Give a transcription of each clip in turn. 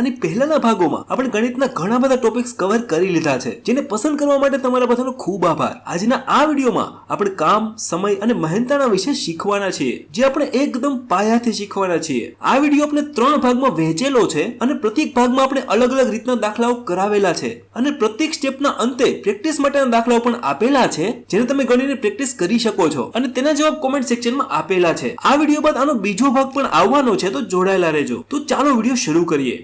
આની પહેલાના ભાગોમાં આપણે ગણિતના ઘણા બધા ટોપિક્સ કવર કરી લીધા છે, જેને પસંદ કરવા માટે તમારા બધાનો ખૂબ આભાર. આજના આ વિડીયોમાં આપણે કામ, સમય અને મહેનતાના વિશે શીખવાના છીએ, જે આપણે એકદમ પાયાથી શીખવાના છીએ. આ વિડીયો આપણે 3 ભાગમાં વહેંચેલો છે અને પ્રत्येक ભાગમાં આપણે અલગ અલગ રીતના દાખલાઓ કરાવેલા છે અને પ્રत्येक સ્ટેપના અંતે પ્રેક્ટિસ માટેના દાખલાઓ પણ આપેલા છે, જેને તમે ગણીને પ્રેક્ટિસ કરી શકો છો અને તેના જવાબ કોમેન્ટ સેક્શનમાં આપેલા છે. આ વિડીયો બાદ આનો બીજો ભાગ પણ આવવાનો છે, તો જોડાયેલા રહેજો. તો ચાલો વિડીયો શરૂ કરીએ.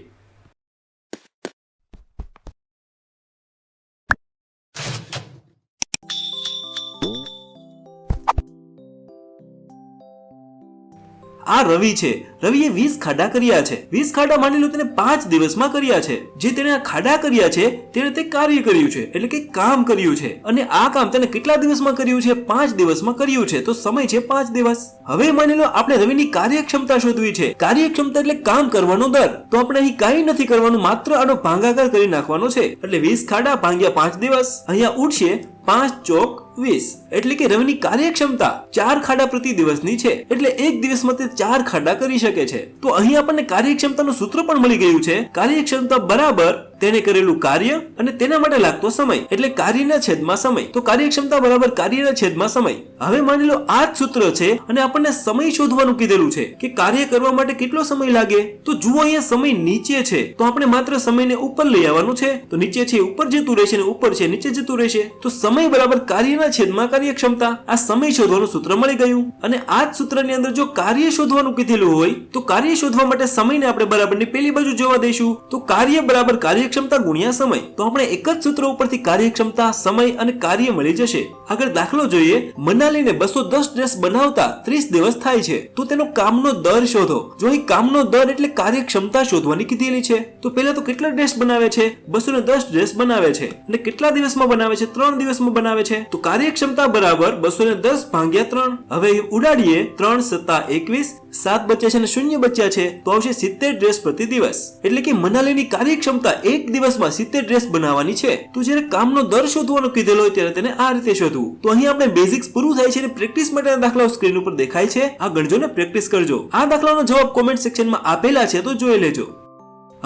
આ રવિ છે. રવિએ 20 ખાડા કર્યા છે. 20 ખાડા માની લો તેને 5 દિવસમાં કર્યા છે. જે તેને આ ખાડા કર્યા છે તેને તે કાર્ય કર્યું છે, એટલે કે કામ કર્યું છે. અને આ કામ તેને કેટલા દિવસમાં કર્યું છે? 5 દિવસમાં કર્યું છે. તો સમય છે 5 દિવસ. હવે માની લો આપણે રવિની કાર્યક્ષમતા શોધવી છે. કાર્યક્ષમતા એટલે કામ કરવાનો દર. તો આપણે અહીં કાંઈ નથી કરવાનું, માત્ર આનો ભાગાકાર કરી નાખવાનો છે. એટલે 20 ખાડા ભાગ્યા 5 દિવસ. અહીંયા ઉડશે 5 ચોક 20, એટલે કે રવિની કાર્યક્ષમતા 4 ખાડા પ્રતિ દિવસની છે. એટલે એક દિવસમાં તે 4 ખાડા કરી શકે છે. તો અહીં આપણને કાર્યક્ષમતાનું સૂત્ર પણ મળી ગયું છે. કાર્યક્ષમતા બરાબર તેને કરેલું કાર્ય અને તેના માટે લાગતો સમય, એટલે કાર્યના છેદમાં સમય. તો કાર્યક્ષમતા બરાબર કાર્યના છેદમાં સમય. હવે માની લો આ જ સૂત્ર છે અને આપણને સમય શોધવાનું કીધેલું છે કે કાર્ય કરવા માટે કેટલો સમય લાગે. તો જુઓ અહીંયા સમય નીચે છે, તો આપણે માત્ર સમયને ઉપર લઈ આવવાનું છે. તો નીચે છે ઉપર જતું રહેશે અને ઉપર છે નીચે જતું રહેશે. તો સમય બરાબર કાર્યના છેદમાં કાર્યક્ષમતા. આ સમય શોધવાનું સૂત્ર મળી ગયું. અને આ જ સૂત્રની અંદર જો કાર્ય શોધવાનું કીધેલું હોય તો કાર્ય શોધવા માટે સમયને આપણે બરાબરની પેલી બાજુ જોવા દઈશું. તો કાર્ય બરાબર કાર્યક્ષમતા ગુણ્યા સમય. તો આપણે એક જ સૂત્ર ઉપરથી કાર્યક્ષમતા, સમય અને કાર્ય મળી જશે. આગળ દાખલો જોઈએ. મનાલીને 210 ડ્રેસ બનાવતા 30 દિવસ થાય છે. તો તેનો કામનો દર શોધો. જો અહીં કામનો દર એટલે કાર્યક્ષમતા શોધવાની કીધેલી છે, તો પહેલા તો કેટલા ડ્રેસ બનાવે છે? 210 ડ્રેસ બનાવે છે. અને કેટલા દિવસમાં બનાવે છે? 3 દિવસમાં બનાવે છે. તો કાર્યક્ષમતા બરાબર 210 ભાગ્યા 3. હવે ઉડાડીએ 3 સત્તા 21, 7 બચ્યા છે અને 0 બચ્યા છે, તો આવશે 70 ડ્રેસ પ્રતિ દિવસ. એટલે કે મનાલીની કાર્યક્ષમતા એક દિવસમાં 70 ડ્રેસ બનાવવાની છે. તો જ્યારે કામનો દર શોધવાનો કીધેલો હોય ત્યારે તેને આ રીતે શોધવું. તો અહીં આપણે બેઝિક્સ પૂરું થાય છે અને પ્રેક્ટિસ માટેના દાખલાઓ સ્ક્રીન ઉપર દેખાય છે. આ ગણજો ને પ્રેક્ટિસ કરજો. આ દાખલાનો જવાબ કોમેન્ટ સેક્શનમાં આપેલા છે, તો જોઈ લેજો.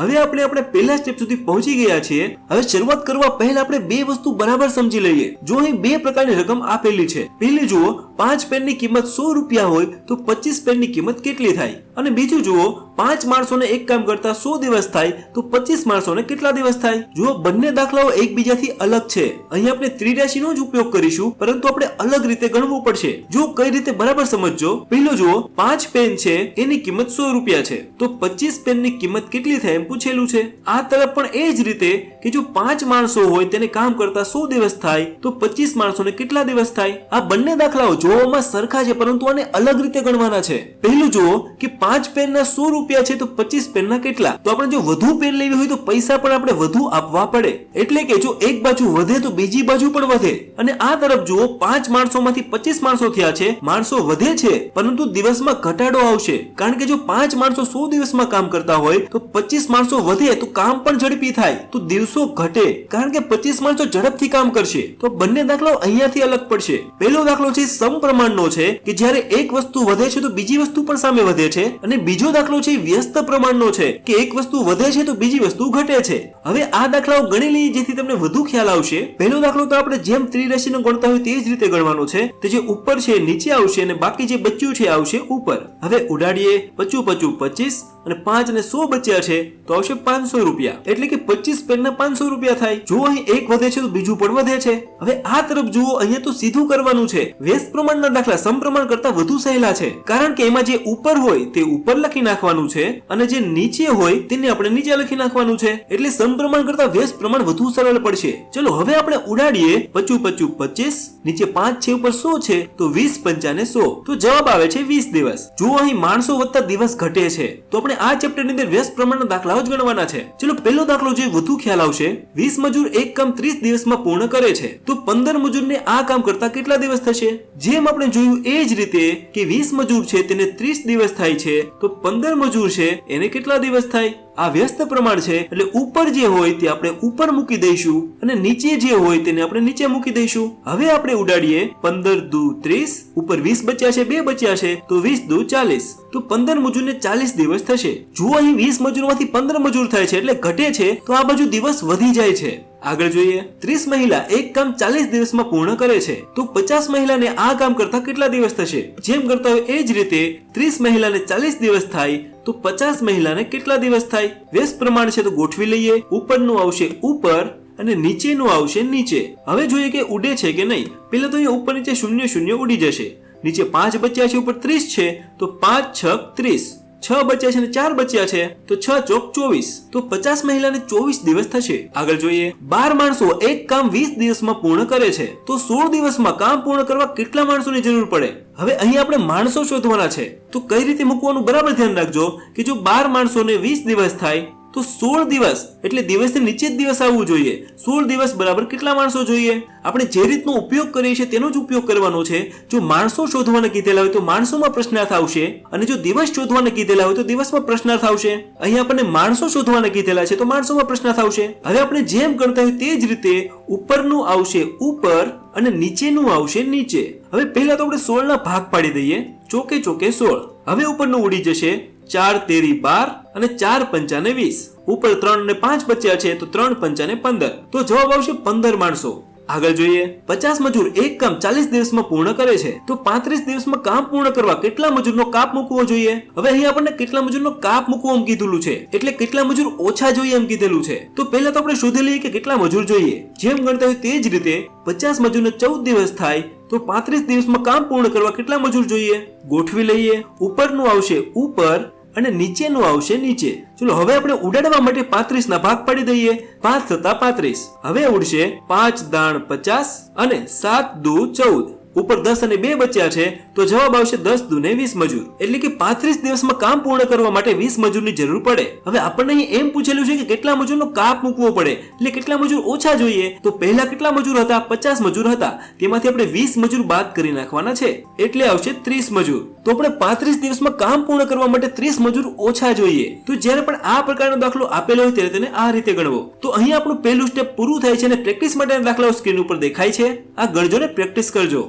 હવે આપણે પહેલા સ્ટેપ સુધી પહોંચી ગયા છીએ. હવે શરૂઆત કરવા પહેલા આપણે બે વસ્તુ બરાબર સમજી લઈએ. જો અહીં બે પ્રકારની રકમ આપેલી છે. પહેલી જુઓ, 5 પેનની કિંમત 100 રૂપિયા હોય તો 25 પેનની કિંમત કેટલી થાય? અને બીજું જુઓ, 5 માણસોને એક કામ કરતા 100 દિવસ થાય તો 25 માણસોને કેટલા દિવસ થાય? જુઓ, બંને દાખલાઓ એકબીજાથી અલગ છે. અહીં આપણે ત્રિરાશીનો જ ઉપયોગ કરીશું, પરંતુ આપણે અલગ રીતે ગણવું પડશે. જો કઈ રીતે બરાબર સમજજો. પહેલો જુઓ, 5 પેન છે એની કિંમત 100 રૂપિયા છે, તો 25 પેનની કિંમત કેટલી થાય પૂછેલું છે. આ તરફ પણ એ જ રીતે કે જો 5 માણસો હોય તેને કામ કરતા 100 દિવસ થાય તો 25 માણસોને કેટલા દિવસ થાય? આ બંને દાખલાઓ જોવામાં સરખા છે, પરંતુ આને અલગ રીતે ગણવાના છે. પહેલું જુઓ કે 5 પેનના 100 રૂપિયા છે તો 25 પેનના કેટલા? તો આપણે જો વધુ પેન લેવી હોય તો પૈસા પણ આપણે વધુ આપવા પડે. એટલે કે જો એક બાજુ વધે તો બીજી બાજુ પણ વધે. અને આ તરફ જુઓ, 5 માણસોમાંથી 25 માણસો થયા છે. માણસો વધે છે પરંતુ દિવસમાં ઘટાડો આવશે, કારણ કે જો 5 માણસો 100 દિવસમાં કામ કરતા હોય તો 25 માણસો વધે તો કામ પણ ઝડપી થાય, તો દિવસો ઘટે, કારણ કે 25 માણસો ઝડપથી કામ કરશે. તો બંને દાખલાઓ અહીંયાથી અલગ પડશે. પહેલો દાખલો છે સમપ્રમાણનો છે, કે જ્યારે એક વસ્તુ વધે છે તો બીજી વસ્તુ પણ સામે વધે છે. અને બીજો દાખલો છે વ્યસ્ત પ્રમાણનો છે, કે એક વસ્તુ વધે છે તો બીજી વસ્તુ ઘટે છે. હવે આ દાખલાઓ ગણી લઈએ જેથી તમને વધુ ખ્યાલ આવશે. પહેલો દાખલો તો આપણે જેમ ત્રિરાશીનો ગણતા હોય તે જ રીતે ગણવાનો છે. તે જે ઉપર છે નીચે આવશે અને બાકી જે બચ્યું છે આવશે ઉપર. હવે ઉડાડીએ. 25 25 અને 5 અને 100 બચ્યા છે તો આવશે 500 રૂપિયા. એટલે કે 25 પેનના 500 રૂપિયા થાય. જો અહીં એક વધે છે તો બીજું પણ વધે છે. હવે આ તરફ જુઓ, અહીંયા તો સીધું કરવાનું છે. વ્યસ્ત પ્રમાણના દાખલા સમપ્રમાણ કરતા વધુ સહેલા છે, કારણ કે એમાં જે ઉપર હોય તે ઉપર લખી નાખવાનું છે અને જે નીચે હોય તેને આપણે નીચે લખી નાખવાનું છે. એટલે સમપ્રમાણ કરતા વ્યસ્ત પ્રમાણ વધુ સરળ પડશે. ચલો હવે આપણે ઉડાડીએ. 25 25, નીચે 5 છે ઉપર 100 છે, તો 20 પંચાને 100, તો જવાબ આવે છે 20 દિવસ. જુઓ, અહીં માણસો વધતા દિવસ ઘટે છે. તો આપણે આ ચેપ્ટરની અંદર વ્યસ્ત પ્રમાણના દાખલાઓ જ ગણવાના છે. ચલો પહેલો દાખલો જે વધુ ખ્યાલ આવશે. 20 મજૂર એક કામ 30 દિવસમાં પૂર્ણ કરે છે, તો 15 મજૂરને આ કામ કરતા કેટલા દિવસ થશે? જેમ આપણે જોયું એ જ રીતે કે 20 મજૂર છે તેને 30 દિવસ થાય છે, તો 15 મજૂર છે એને કેટલા દિવસ થાય? આ વ્યસ્ત પ્રમાણ છે એટલે ઉપર જે હોય તે આપણે ઉપર મૂકી દઈશું અને નીચે જે હોય તેને આપણે નીચે મૂકી દઈશું. હવે આપણે ઉડાડીએ 15 દુ 30, ઉપર 20 બચ્યા છે, 2 બચ્યા છે તો 20 દુ 40, તો 15 મજૂરને 40 દિવસ થશે. જુઓ અહીં 20 મજૂરમાંથી 15 મજૂર થાય છે એટલે ઘટે છે તો આ બાજુ દિવસ વધી જાય છે. આગળ જોઈએ, 30 મહિલા એક કામ 40 દિવસમાં પૂર્ણ કરે છે તો 50 મહિલાને આ કામ કરતા કેટલા દિવસ થશે? જેમ કરતા હોય એ જ રીતે 30 મહિલાને 40 દિવસ થાય તો 50 મહિલાને કેટલા દિવસ થાય? વ્યસ્ત પ્રમાણ છે તો ગોઠવી લઈએ. ઉપરનું આવશે ઉપર અને નીચેનું આવશે નીચે. હવે જોઈએ કે ઉડે છે કે નહીં. પેલા તો અહીંયા ઉપર નીચે 0 0 ઉડી જશે. નીચે 5 બચ્યા છે, ઉપર 30 છે તો 5 6 30, 6 બચ્યા છે અને 4 બચ્યા છે તો 6 ચોક 24, તો 50 મહિલાને 24 દિવસ થશે. આગળ જોઈએ, 12 માણસો એક કામ 20 દિવસમાં પૂર્ણ કરે છે તો 16 દિવસમાં કામ પૂર્ણ કરવા કેટલા માણસોની જરૂર પડે? હવે અહીં આપણે માણસો શોધવાના છે તો કઈ રીતે મૂકવાનું બરાબર ધ્યાન રાખજો કે જો 12 માણસોને 20 દિવસ થાય તો 16 દિવસ એટલે દિવસની નીચે જ દિવસ આવવું જોઈએ. 16 દિવસ બરાબર કેટલા માણસો જોઈએ? આપણે જે રીતનો ઉપયોગ કરીએ છીએ તેનો જ ઉપયોગ કરવાનો છે. જો માણસો શોધવાના કીધેલા હોય તો માણસોમાં પ્રશ્નાર્થ આવશે અને જો દિવસ શોધવાના કીધેલા હોય તો દિવસમાં પ્રશ્નાર્થ આવશે. અહીં આપણને માણસો શોધવાના કીધેલા છે તો માણસોમાં પ્રશ્નાર્થ આવશે. હવે આપણે જેમ કરતા હોય તે જ રીતે ઉપરનું આવશે ઉપર અને નીચેનું આવશે નીચે. હવે પહેલા તો આપણે 16 ના ભાગ પાડી દઈએ. ચોકે ચોકે 16. હવે ઉપરનું ઉડી જશે 4 તેરી 12 અને 4 પંચા ને 20. ઉપર 3 અને 5 બચ્યા છે તો 3 પંચા ને 15, તો જવાબ આવશે 15 માણસો. આગળ જોઈએ, 50 મજૂર એક કામ 40 દિવસમાં પૂર્ણ કરે છે તો 35 દિવસમાં કામ પૂર્ણ કરવા કેટલા મજૂરનો કાપ મૂકવો જોઈએ? હવે અહીં આપણને કેટલા મજૂરનો કાપ મૂકવો એમ કીધેલું છે એટલે કેટલા મજૂર ઓછા જોઈએ એમ કીધેલું છે. તો પહેલા તો આપણે શોધી લઈએ કે કેટલા મજૂર જોઈએ. જેમ ગણતા હોય તે જ રીતે 50 મજૂરને 14 દિવસ થાય તો 35 દિવસમાં કામ પૂર્ણ કરવા કેટલા મજૂર જોઈએ? ગોઠવી લઈએ. ઉપરનું આવશે ઉપર અને નીચેનું આવશે નીચે. ચલો હવે આપણે ઉડાડવા માટે 35 ના ભાગ પાડી દઈએ. 5 સત્તા 35. હવે ઉડશે 5 દાણ 50 અને 7 દુ 14. ઉપર 10 અને 2 બચ્યા છે તો જવાબ આવશે 10 દુ 20 મજૂર. એટલે કે 35 દિવસમાં કામ પૂર્ણ કરવા માટે 20 મજૂરની જરૂર પડે. હવે આપણને અહીં એમ પૂછેલું છે કે કેટલા મજૂરનો કાપ મૂકવો પડે એટલે કેટલા મજૂર ઓછા જોઈએ. તો પહેલા કેટલા મજૂર હતા? 50 મજૂર હતા. તેમાંથી આપણે 20 મજૂર બાદ કરી નાખવાના છે એટલે આવશે 30 મજૂર. તો આપણે 35 દિવસમાં કામ પૂર્ણ કરવા માટે 30 મજૂર ઓછા જોઈએ. તો જ્યારે પણ આ પ્રકારનો દાખલો આપેલો હોય ત્યારે તેને આ રીતે ગણવો. તો અહીં આપણું પહેલું સ્ટેપ પૂરું થાય છે અને પ્રેક્ટિસ માટેના દાખલાઓ સ્ક્રીન ઉપર દેખાય છે. આ ગણજો ને પ્રેક્ટિસ કરજો.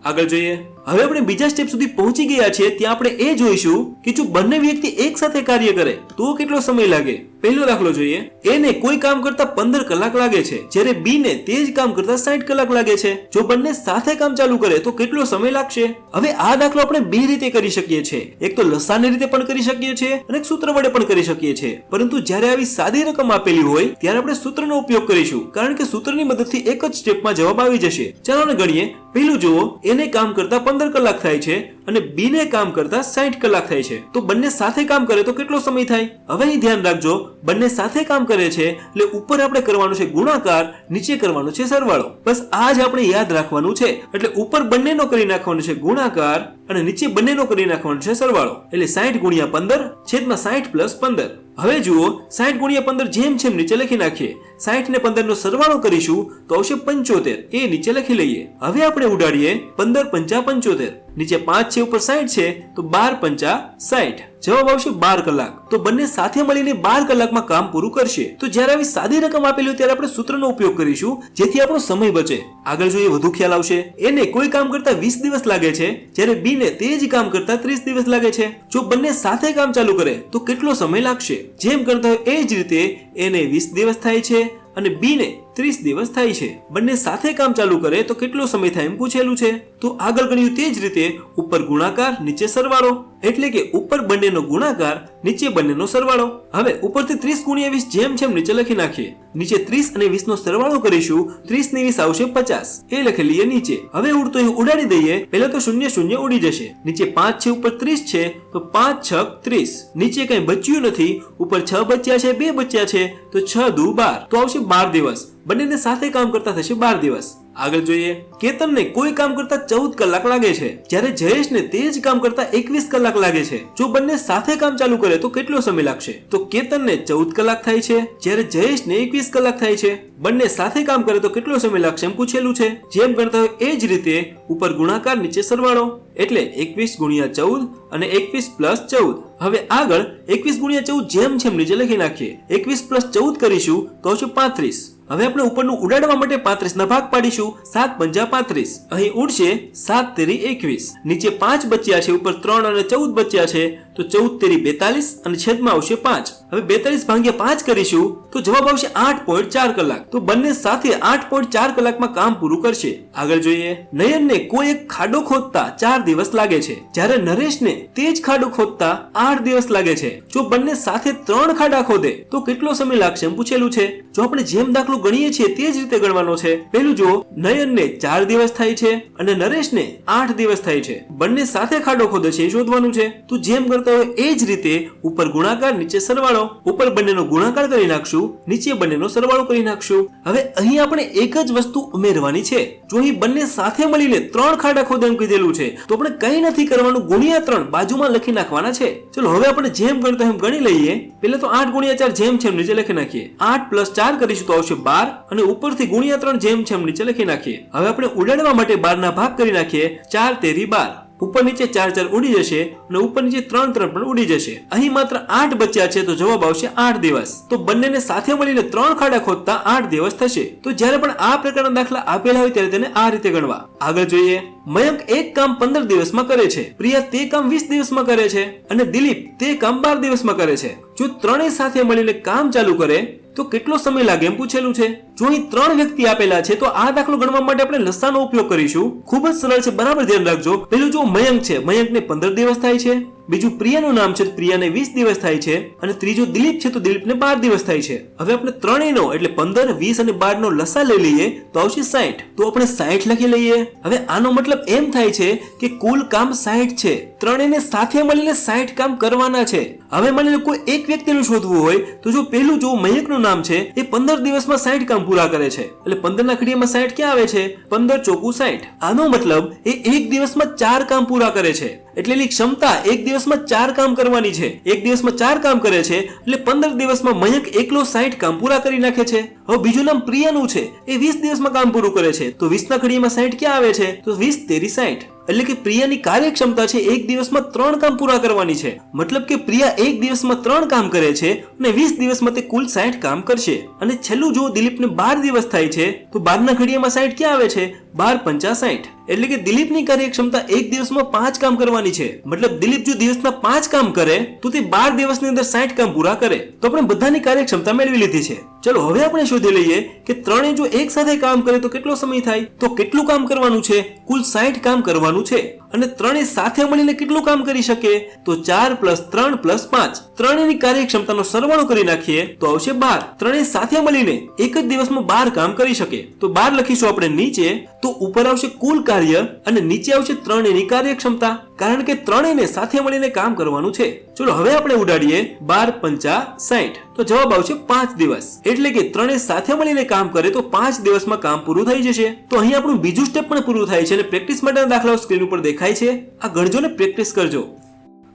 આગળ જોઈએ, હવે આપણે બીજા સ્ટેપ સુધી પહોંચી ગયા છીએ. ત્યાં આપણે એ જોઈશું કે જો બંને વ્યક્તિ એક સાથે કાર્ય કરે તો કેટલો સમય લાગે. પહેલો દાખલો જોઈએ. એ ને કોઈ કામ કરતા 15 કલાક લાગે છે જ્યારે બી ને તે જ કામ કરતા 60 કલાક લાગે છે. જો બંને સાથે કામ ચાલુ કરે તો કેટલો સમય લાગશે? હવે આ દાખલો આપણે બે રીતે કરી શકીએ છીએ. એક તો લસાની રીતે પણ કરી શકીએ છીએ અને એક સૂત્ર વડે પણ કરી શકીએ છીએ. પરંતુ જ્યારે આવી સાદી રકમ આપેલી હોય ત્યારે આપણે સૂત્રનો ઉપયોગ કરીશું કારણ કે સૂત્રની મદદથી એક જ સ્ટેપમાં જવાબ આવી જશે. ચાલો ને ગણીએ. પહેલું જુઓ, એને કામ કરતા 15 કલાક થાય છે અને બી ને કામ કરતા 60 કલાક થાય છે. તો બંને સાથે કામ કરે તો કેટલો સમય થાય? હવે અહીં ધ્યાન રાખજો, બંને સાથે કામ કરે છે એટલે ઉપર આપણે કરવાનું છે ગુણાકાર, નીચે કરવાનું છે સરવાળો. બસ આ જ આપણે યાદ રાખવાનું છે. એટલે ઉપર બંનેનો કરી નાખવાનો છે ગુણાકાર અને નીચે બંનેનો કરી નાખવાનો છે સરવાળો. એટલે 60 ગુણ્યા 15 છેદમાં 60 પ્લસ 15. હવે જુઓ, 60 ગુણ્યા 15 જેમ છે નીચે લખી નાખીએ. 60 ને 15 નો સરવાળો કરીશું તો આવશે 75. એ નીચે લખી લઈએ. હવે આપણે ઉડાડીએ 15 પંચા 75. નીચે 5 છે ઉપર 60 છે તો 12 પંચા 60. જવાબ આવશે 12 કલાક. તો બંને સાથે મળીને 12 કલાકમાં કામ પૂરું કરશે. તો જ્યારે આવી સાદી રકમ આપેલી હોય ત્યારે આપણે સૂત્રનો ઉપયોગ કરીશું જેથી આપણો સમય બચે. આગળ જોઈએ, વધુ ખ્યાલ આવશે. એને કોઈ કામ કરતા 20 દિવસ લાગે છે જ્યારે બી ને તે જ કામ કરતા 30 દિવસ લાગે છે. જો બંને સાથે કામ ચાલુ કરે તો કેટલો સમય લાગશે? જેમ કરતા હોય એ જ રીતે એને 20 દિવસ થાય છે અને બી ને 30 દિવસ થાય છે. બંને સાથે કામ ચાલુ કરે તો કેટલો સમય થાય એમ પૂછેલું છે. તો આગળ ગણ્યું તે જ રીતે ઉપર ગુણાકાર, નીચે સરવાળો. એટલે કે ઉપર બંનેનો ગુણાકાર, નીચે બંનેનો સરવાળો. હવે ઉપરથી 30 ગુણ્યા 20 જેમ છે નીચે લખી નાખીએ. નીચે 30 અને 20 નો સરવાળો કરીશું. 30 ને 20 આવશે 50. એ લખી લઈએ નીચે. હવે ઉડતો અહીં ઉડાડી દઈએ. પહેલા તો 0 0 ઉડી જશે. નીચે 5 છે ઉપર 30 છે તો 5 6 30. નીચે કઈ બચ્યું નથી. ઉપર 6 બચ્યા છે, 2 બચ્યા છે તો 6 દુ 12. તો આવશે 12 દિવસ. બંનેને સાથે કામ કરતા થશે 12 દિવસ. આગળ જોઈએ, કેતનને કોઈ કામ કરતા 14 કલાક લાગે છે, જ્યારે જયેશને તે જ કામ કરતા 21 કલાક લાગે છે. જો બંને સાથે કામ ચાલુ કરે તો કેટલો સમય લાગશે? તો કેતનને 14 કલાક થાય છે, જ્યારે જયેશને 21 કલાક થાય છે. બંને સાથે કામ કરે તો કેટલો સમય લાગશે એમ પૂછેલું છે. જેમ ગણતા હોય એ જ રીતે ઉપર ગુણાકાર નીચે સરવાળો, એટલે 21 ગુણ્યા 14 અને 21 પ્લસ 14. હવે આગળ 21 ગુણ્યા 14 જેમ જેમ નીચે લખી નાખીએ. 21 પ્લસ 14 કરીશું તો આવશે 35. હવે આપણે ઉપરનું ઉડાડવા માટે 35 ના ભાગ પાડીશું. 7 પંજા 35, અહીં ઉડશે 7 તેરી 21. નીચે 5 બચ્યા છે, ઉપર 3 અને 14 બચ્યા છે, તો 14 તેરી 42 અને છેદમાં આવશે 5. હવે 42 ભાગ્યા 5 કરીશું તો જવાબ આવશે 8.4 કલાક. તો બંને સાથે 8.4 કલાકમાં કામ પૂરું કરશે. આગળ જોઈએ, નયનને કોઈ એક ખાડો ખોદતા 4 દિવસ લાગે છે, જ્યારે નરેશને તે જ ખાડો ખોદતા 8 દિવસ લાગે છે. જો બંને સાથે 3 ખાડા ખોદે તો કેટલો સમય લાગશે એમ પૂછેલું છે. જો આપણે જેમ દાખલો ગણીએ છીએ તે જ રીતે ગણવાનો છે. પહેલું જો, નયનને 4 દિવસ થાય છે અને નરેશને 8 દિવસ થાય છે. બંને સાથે ખાડો ખોદે છે એ શોધવાનું છે. તો જેમ કરતા હોય એ જ રીતે ઉપર ગુણાકાર નીચે સરવાળો. ઉપર બંનેનો ગુણાકાર કરી નાખશું, નીચે બંનેનો સરવાળો કરી નાખશું. હવે અહીં આપણે એક જ વસ્તુ ઉમેરવાની છે. જો અહીં બંને સાથે મળીને 3 ખાડા ખોદે એમ કીધેલું છે તો આપણે કઈ નથી કરવાનું, ગુણ્યા 3 બાજુમાં લખી નાખવાના છે. ચલો હવે આપણે જેમ ગણતા એમ ગણી લઈએ. પહેલા તો 8 ગુણ્યા 4 જેમ જેમ નીચે લખી નાખીએ. 8 પ્લસ 4 કરીશું તો આવશે 12 અને ઉપરથી ગુણ્યા 3 જેમ જેમ નીચે લખી નાખીએ. હવે આપણે ઉડાડવા માટે 12 ના ભાગ કરી નાખીએ. 4 તેરી 12. ઉપર નીચે 4 4 ઉડી જશે અને ઉપર નીચે 3 3 પણ ઉડી જશે. અહીં માત્ર 8 બચ્યા છે તો જવાબ આવશે 8 દિવસ. તો બંનેને સાથે મળીને 3 ખાડા ખોદતા 8 દિવસ થશે. તો જ્યારે પણ આ પ્રકારના દાખલા આપેલા હોય ત્યારે તેને આ રીતે ગણવા. આગળ જોઈએ, મયંક એક કામ 15 દિવસમાં કરે છે, પ્રિયા તે કામ 20 દિવસમાં કરે છે અને દિલીપ તે કામ 12 દિવસમાં કરે છે. જો ત્રણેય સાથે મળીને કામ ચાલુ કરે તો કેટલો સમય લાગે એમ પૂછેલું છે. જો અહીં 3 વ્યક્તિ આપેલા છે તો આ દાખલો ગણવા માટે આપણે લસાનો ઉપયોગ કરીશું. ખૂબ જ સરળ છે, બરાબર ધ્યાન રાખજો. પેલું જો મયંક છે, મયંકને 15 દિવસ થાય છે. બીજું પ્રિયાનું નામ છે, પ્રિયાને 20 દિવસ થાય છે. અને ત્રીજો દિલીપ છે તો દિલીપને 12 દિવસ થાય છે. હવે આપણે ત્રણેયનો એટલે 15, 20 અને 12 નો લસા લઈ લઈએ તો આવશે 60. તો આપણે 60 લખી લઈએ. હવે આનો મતલબ એમ થાય છે કે કુલ કામ 60 છે. ત્રણેયને સાથે મળીને 60 કામ કરવાના છે. હવે માની લો કોઈ એક વ્યક્તિનું શોધવું હોય તો જો પહેલું જો મયંકનું નામ છે એ 15 દિવસમાં 60 કામ પૂરા કરે છે. એટલે 15 ના ઘડિયામાં 60 ક્યાં આવે છે? 15 ચોકુ 60. આનો મતલબ એ એક દિવસમાં 4 કામ પૂરા કરે છે. એટલે એની ક્ષમતા એક દિવસમાં 4 કામ કરવાની છે. એક દિવસમાં 4 કામ કરે છે એટલે 15 દિવસમાં મયંક એકલો 60 કામ પૂરા કરી નાખે છે. હવે બીજું નામ પ્રિયાનું છે, એ 20 દિવસમાં કામ પૂરું કરે છે. તો 20 ના ઘડિયામાં 60 ક્યાં આવે છે? તો 20 તેરી 60. એટલે કે પ્રિયાની કાર્યક્ષમતા છે એક દિવસમાં 3 કામ પૂરા કરવાની છે. મતલબ કે પ્રિયા એક દિવસમાં 3 કામ કરે છે અને 20 દિવસમાં તે કુલ 60 કામ કરશે. અને છેલ્લું જો દિલીપને 12 દિવસ થાય છે તો 12 ના ઘડિયામાં 60 ક્યાં આવે છે? 12 પંચા 60. એટલે કે દિલીપની કાર્યક્ષમતા એક દિવસમાં 5 કામ કરવાની છે. મતલબ દિલીપ જો દિવસના 5 કામ કરે તો તે 12 દિવસની અંદર 60 કામ પૂરા કરે. તો આપણે બધાની કાર્યક્ષમતા મેળવી લીધી છે. ચલો હવે આપણે શોધી લઈએ કે ત્રણેય જો એક સાથે કામ કરે તો કેટલો સમય થાય. તો કેટલું કામ કરવાનું છે? કુલ 60 કામ કરવાનું છે. અને ત્રણેય સાથે મળીને કેટલું કામ કરી શકે? તો 4 + 3 + 5. ત્રણેયની કાર્યક્ષમતાનો સરવાળો કરી નાખીએ તો આવશે 12. ત્રણેય સાથે મળીને એક જ દિવસમાં 12 કામ કરી શકે. તો 12 લખીશું આપણે નીચે, તો ઉપર આવશે કુલ કાર્ય અને નીચે આવશે ત્રણેયની કાર્યક્ષમતા, કારણ કે ત્રણેયને સાથે મળીને કામ કરવાનું છે. ચલો હવે આપણે ઉડાડીએ. 12 પંચા 60. તો જવાબ આવશે 5 દિવસ. એટલે કે ત્રણેય સાથે મળીને કામ કરે તો 5 દિવસમાં કામ પૂરું થઈ જશે. તો અહીં આપણું બીજું સ્ટેપ પણ પૂરું થાય છે અને પ્રેક્ટિસ માટેના દાખલાઓ સ્ક્રીન ઉપર દેખાય છે. આ ગણજો ને પ્રેક્ટિસ કરજો.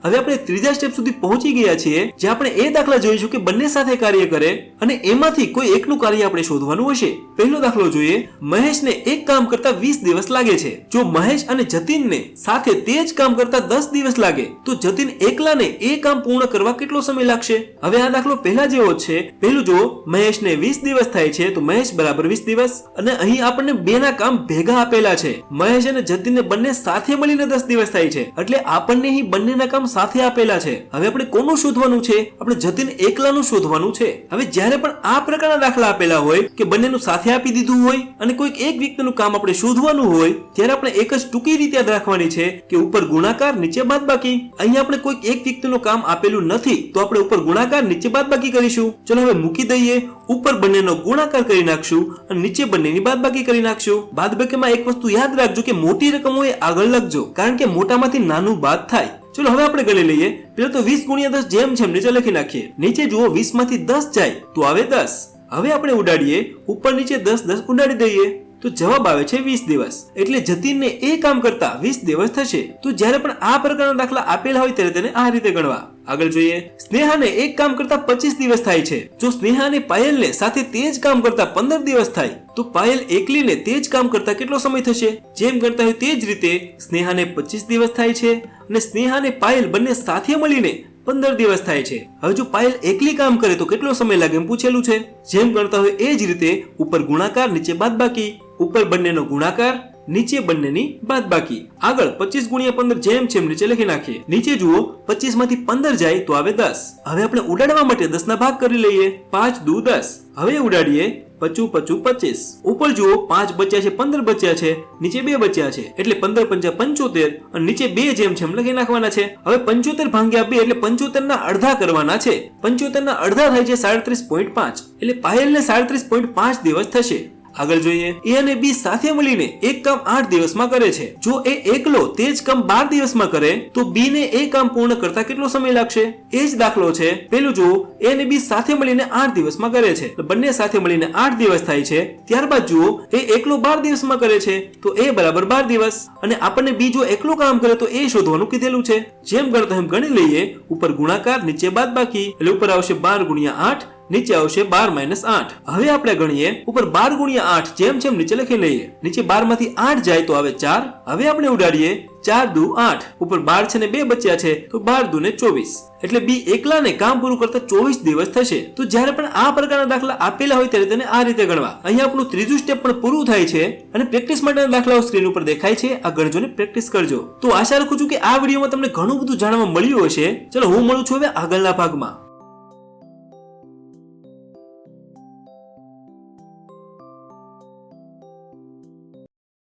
હવે આપણે ત્રીજા સ્ટેપ સુધી પહોંચી ગયા છીએ, જ્યાં આપણે એ દાખલા જોઈશું કે બંને સાથે કાર્ય કરે અને એમાંથી કોઈ એકનું કાર્ય આપણે શોધવાનું હશે. પહેલો દાખલો જોઈએ. મહેશને એક કામ કરતા 20 દિવસ લાગે છે. જો મહેશ અને જતીનને સાથે તે જ કામ કરતા 10 દિવસ લાગે તો જતીન એકલાને એ કામ પૂર્ણ કરવા કેટલો સમય લાગશે? હવે આ દાખલો પહેલા જેવો જ છે. પહેલું જો મહેશને 20 દિવસ થાય છે તો મહેશ બરાબર 20 દિવસ. અને અહીં આપણને બેના કામ ભેગા આપેલા છે. મહેશ અને જતીનને બંને સાથે મળીને 10 દિવસ થાય છે. એટલે આપણને અહીં બંનેના કામ સાથે આપેલા છે. હવે આપણે કોનું શોધવાનું છે? આપણે જતીન એકલાનું શોધવાનું છે. હવે જ્યારે પણ આ પ્રકારના દાખલા આપેલા હોય કે બંનેનું સાથે આપી દીધું હોય અને કોઈક એક વ્યક્તિનું કામ આપણે શોધવાનું હોય ત્યારે આપણે એક જ ટૂંકી રીતે યાદ રાખવાની છે કે ઉપર ગુણાકાર નીચે બાદબાકી. અહીં આપણે કોઈક એક વ્યક્તિનું કામ આપેલું નથી તો આપણે ઉપર ગુણાકાર નીચે બાદબાકી કરીશું. ચલો હવે મૂકી દઈએ. ઉપર બંનેનો ગુણાકાર કરી નાખશું અને નીચે બંનેની બાદબાકી કરી નાખશું. બાદબાકીમાં એક વસ્તુ યાદ રાખજો કે મોટી રકમ હોય આગળ લખજો, કારણ કે મોટામાંથી નાનું બાદ થાય. ચલો હવે આપણે ગણી લઈએ. પેલા તો 20 × 10 જેમ જેમ નીચે લખી નાખીએ. નીચે જુઓ 20 માંથી 10 જાય તો આવે 10. હવે આપણે ઉડાડીએ. ઉપર નીચે 10 10 ઉડાડી દઈએ. તો જવાબ આવે છે 20 દિવસ. એટલે જતીનને એ કામ કરતા 20 દિવસ થશે. તો જ્યારે પણ આ પ્રકારના દાખલા આપેલા હોય ત્યારે તેને આ રીતે ગણવા. આગળ જોઈએ, સ્નેહાને એક કામ કરતા 25 દિવસ થાય છે. જો સ્નેહા અને પાયલને સાથે તે જ કામ કરતા 15 દિવસ થાય તો પાયલ એકલીને તે જ કામ કરતા કેટલો સમય થશે? જેમ ગણતા હોય તે જ રીતે સ્નેહાને 25 દિવસ થાય છે અને સ્નેહા અને પાયલ બંને સાથે મળીને 15 દિવસ થાય છે. હવે જો પાયલ એકલી કામ કરે તો કેટલો સમય લાગે એમ પૂછેલું છે. જેમ ગણતા હોય એ જ રીતે ઉપર ગુણાકાર નીચે બાદબાકી, ઉપર બંનેનો ગુણાકાર નીચે બંનેની બાદબાકી. આગળ 25 ગુણ્યા 15 જેમ છે એમ નીચે લખી નાખીએ. નીચે જુઓ 25 માંથી 15 જાય તો આવે 10. હવે આપણે ઉડાડવા માટે 10 ના ભાગ કરી લઈએ. 5 દુ 10. હવે ઉડાડીએ 25 25 25. ઉપર જુઓ 5 બચ્યા છે, 15 બચ્યા છે, નીચે 2 બચ્યા છે એટલે 15 5 75 અને નીચે 2 જેમ છે એમ લખી નાખવાના છે. હવે 75 ભાગ્યા 2 એટલે 75 ના અડધા કરવાના છે. 75 ના અડધા થાય છે 37.5 એટલે પાયલને 37.5 દિવસ થશે. આગળ જોઈએ, એ અને બી સાથે મળીને એક કામ 8 દિવસમાં કરે છે. જો એ એકલો તે જ કામ 12 દિવસમાં કરે તો બી ને એ કામ પૂર્ણ કરતા કેટલો સમય લાગશે? એ જ દાખલો છે. પેલું જુઓ, એ અને બી સાથે મળીને 8 દિવસમાં કરે છે, બંને સાથે મળીને 8 દિવસ થાય છે. ત્યારબાદ જુઓ, એ એકલો 12 દિવસમાં કરે છે તો એ બરાબર 12 દિવસ. અને આપણને બી જો એકલો કામ કરે તો એ શોધવાનું કીધેલું છે. જેમ ગણતા એમ ગણી લઈએ. ઉપર ગુણાકાર નીચે બાદબાકી એટલે ઉપર આવશે 12 ગુણ્યા 8, નીચે આવશે 12 - 8. હવે આપણે ગણીએ. ઉપર 12 ગુણ્યા 8 જેમ જેમ નીચે લખી લઈએ. નીચે 12 માંથી 8 જાય તો આવે 4. હવે આપણે ઉડાડીએ. 4 દુ 8. ઉપર 12 છે ને 2 બચ્યા છે તો 12 દુ ને 24 એટલે બી એકલાને કામ પૂરું કરતા 24 દિવસ થશે. તો જ્યારે પણ આ પ્રકારના દાખલા આપેલા હોય ત્યારે તેને આ રીતે ગણવા. અહીંયા આપણું ત્રીજું સ્ટેપ પણ પૂરું થાય છે અને પ્રેક્ટિસ માટેના દાખલાઓ સ્ક્રીન ઉપર દેખાય છે. આ ગણજો ને પ્રેક્ટિસ કરજો. તો આશા રાખું છું કે આ વિડીયોમાં તમને ઘણું બધું જાણવા મળ્યું હશે. ચલો હું મળું છું હવે આગળના ભાગમાં.